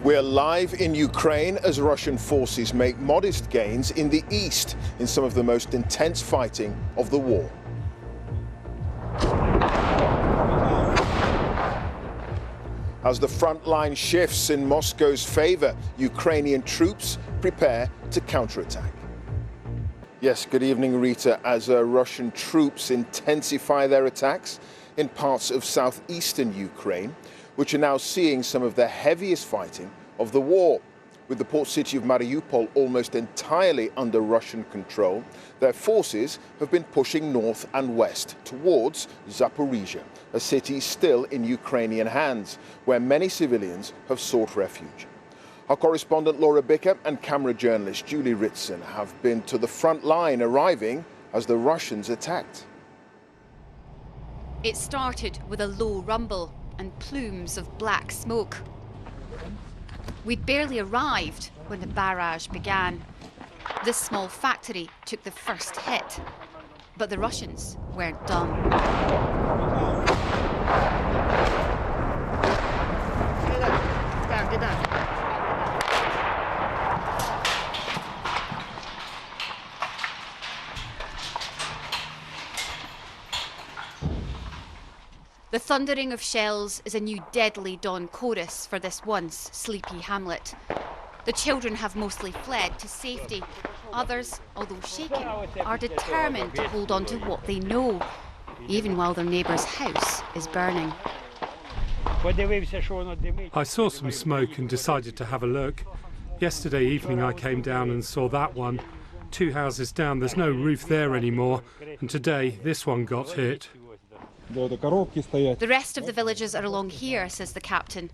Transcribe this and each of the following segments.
We're live in Ukraine as Russian forces make modest gains in the east in some of the most intense fighting of the war. As the front line shifts in Moscow's favor, Ukrainian troops prepare to counterattack. Yes, good evening, Rita. As Russian troops intensify their attacks in parts of southeastern Ukraine, which are now seeing some of the heaviest fighting of the war. With the port city of Mariupol almost entirely under Russian control, their forces have been pushing north and west towards Zaporizhia, a city still in Ukrainian hands, where many civilians have sought refuge. Our correspondent Laura Bicker and camera journalist Julie Ritson have been to the front line, arriving as the Russians attacked. It started with a low rumble and plumes of black smoke. We'd barely arrived when the barrage began. This small factory took the first hit, but the Russians weren't done. Get down. The thundering of shells is a new deadly dawn chorus for this once sleepy hamlet. The children have mostly fled to safety. Others, although shaken, are determined to hold on to what they know, even while their neighbour's house is burning. I saw some smoke and decided to have a look. Yesterday evening I came down and saw that one. 2 houses down, there's no roof there anymore, and today this one got hit. The rest of the villages are along here, says the captain.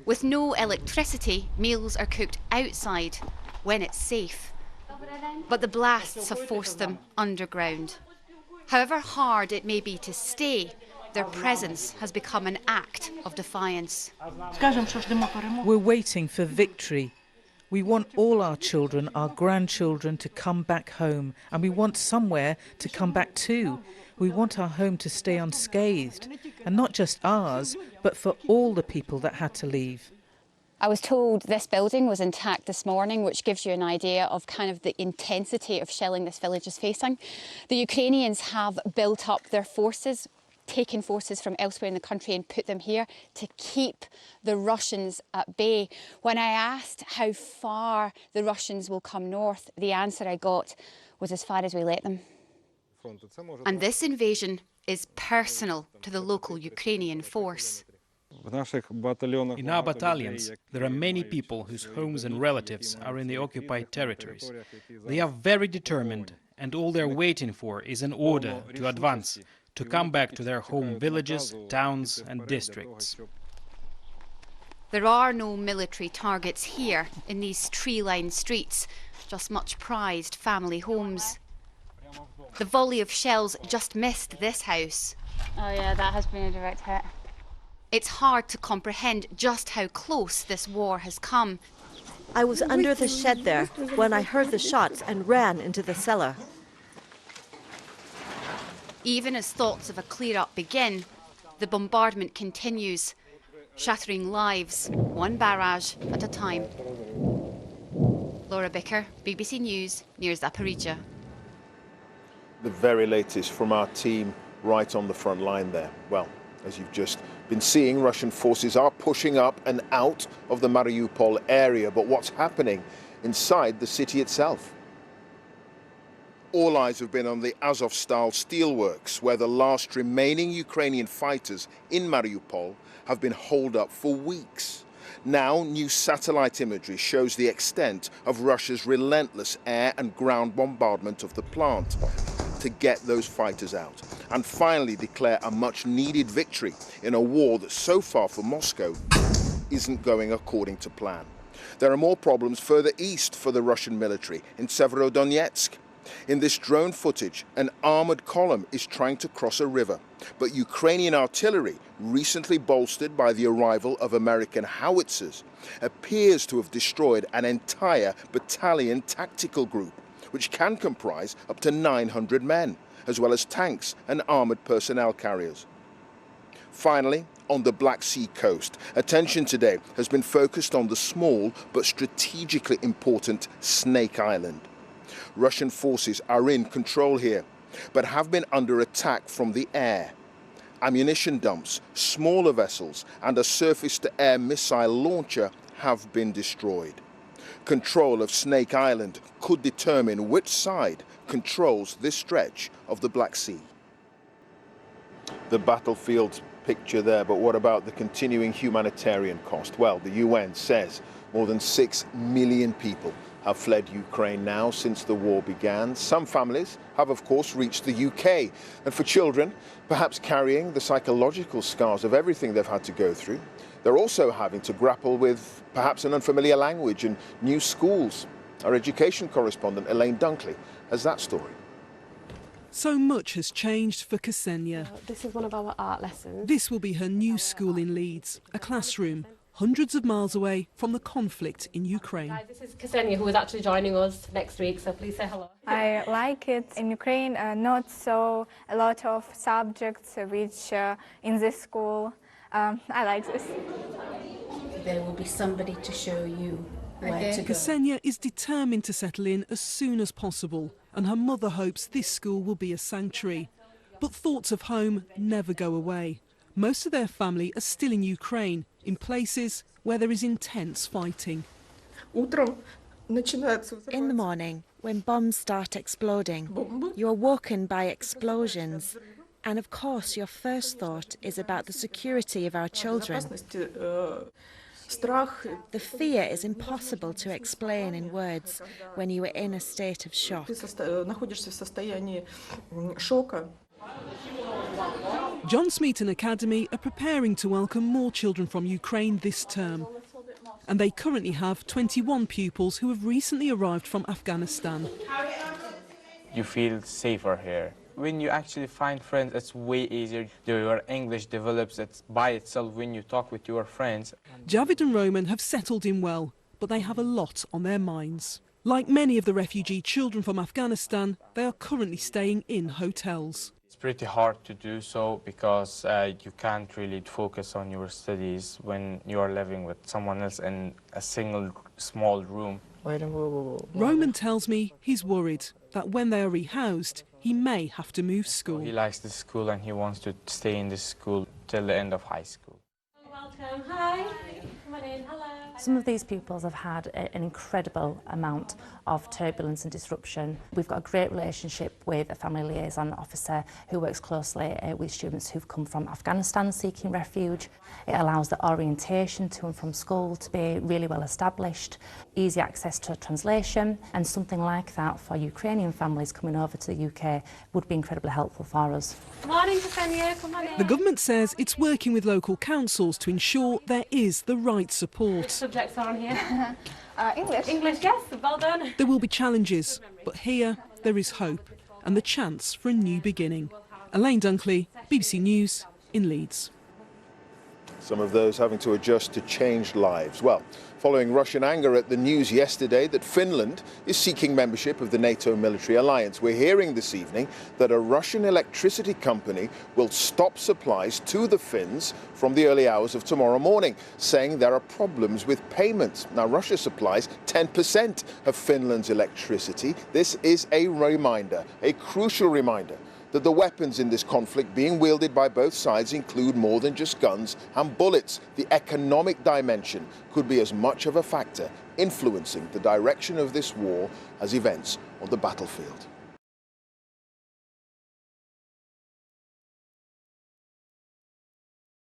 With no electricity, meals are cooked outside when it's safe. But the blasts have forced them underground. However hard it may be to stay, their presence has become an act of defiance. We're waiting for victory. We want all our children, our grandchildren, to come back home, and we want somewhere to come back to. We want our home to stay unscathed, and not just ours, but for all the people that had to leave. I was told this building was intact this morning, which gives you an idea of kind of the intensity of shelling this village is facing. The Ukrainians have built up their forces, taken forces from elsewhere in the country and put them here to keep the Russians at bay. When I asked how far the Russians will come north, the answer I got was as far as we let them. And this invasion is personal to the local Ukrainian force. In our battalions, there are many people whose homes and relatives are in the occupied territories. They are very determined, and all they're waiting for is an order to advance, to come back to their home villages, towns and districts. There are no military targets here in these tree-lined streets, just much prized family homes. The volley of shells just missed this house. Oh yeah, that has been a direct hit. It's hard to comprehend just how close this war has come. I was under the shed there when I heard the shots and ran into the cellar. Even as thoughts of a clear-up begin, the bombardment continues, shattering lives, one barrage at a time. Laura Bicker, BBC News, near Zaporizhia. The very latest from our team right on the front line there. Well, as you've just been seeing, Russian forces are pushing up and out of the Mariupol area, but what's happening inside the city itself? All eyes have been on the Azovstal steelworks, where the last remaining Ukrainian fighters in Mariupol have been holed up for weeks. Now, new satellite imagery shows the extent of Russia's relentless air and ground bombardment of the plant to get those fighters out and finally declare a much-needed victory in a war that so far for Moscow isn't going according to plan. There are more problems further east for the Russian military in Severodonetsk. In this drone footage, an armoured column is trying to cross a river, but Ukrainian artillery, recently bolstered by the arrival of American howitzers, appears to have destroyed an entire battalion tactical group, which can comprise up to 900 men, as well as tanks and armoured personnel carriers. Finally, on the Black Sea coast, attention today has been focused on the small but strategically important Snake Island. Russian forces are in control here, but have been under attack from the air. Ammunition dumps, smaller vessels, and a surface-to-air missile launcher have been destroyed. Control of Snake Island could determine which side controls this stretch of the Black Sea. The battlefield picture there, but what about the continuing humanitarian cost? Well, the UN says more than 6 million people have fled Ukraine now since the war began. Some families have, of course, reached the UK. And for children, perhaps carrying the psychological scars of everything they've had to go through, they're also having to grapple with perhaps an unfamiliar language and new schools. Our education correspondent, Elaine Dunkley, has that story. So much has changed for Ksenia. This is one of our art lessons. This will be her new school in Leeds, a classroom hundreds of miles away from the conflict in Ukraine. Hi, this is Ksenia, who is actually joining us next week, so please say hello. I like it. In Ukraine, not so a lot of subjects which in this school. I like this. There will be somebody to show you where to go. Ksenia is determined to settle in as soon as possible, and her mother hopes this school will be a sanctuary. But thoughts of home never go away. Most of their family are still in Ukraine, in places where there is intense fighting. In the morning, when bombs start exploding, you are woken by explosions. And of course, your first thought is about the security of our children. The fear is impossible to explain in words when you are in a state of shock. John Smeaton Academy are preparing to welcome more children from Ukraine this term. And they currently have 21 pupils who have recently arrived from Afghanistan. You feel safer here. When you actually find friends, it's way easier. Your English develops by itself when you talk with your friends. Javid and Roman have settled in well, but they have a lot on their minds. Like many of the refugee children from Afghanistan, they are currently staying in hotels. It's pretty hard to do so because you can't really focus on your studies when you are living with someone else in a single small room. Roman tells me he's worried that when they are rehoused, he may have to move school. He likes this school and he wants to stay in this school till the end of high school. Welcome. Hi. Come on in. Hello. Some of these pupils have had an incredible amount of turbulence and disruption. We've got a great relationship with a family liaison officer who works closely with students who've come from Afghanistan seeking refuge. It allows the orientation to and from school to be really well established, easy access to translation, and something like that for Ukrainian families coming over to the UK would be incredibly helpful for us. Morning, Ksenia. Come on in. The government says it's working with local councils to ensure there is the right support. Subjects are on here. English. English, yes. Well done. There will be challenges, but here there is hope and the chance for a new beginning. Elaine Dunkley, BBC News in Leeds. Some of those having to adjust to changed lives. Well, following Russian anger at the news yesterday that Finland is seeking membership of the NATO military alliance, we're hearing this evening that a Russian electricity company will stop supplies to the Finns from the early hours of tomorrow morning, saying there are problems with payments. Now, Russia supplies 10% of Finland's electricity. This is a reminder, a crucial reminder, that the weapons in this conflict being wielded by both sides include more than just guns and bullets. The economic dimension could be as much of a factor influencing the direction of this war as events on the battlefield.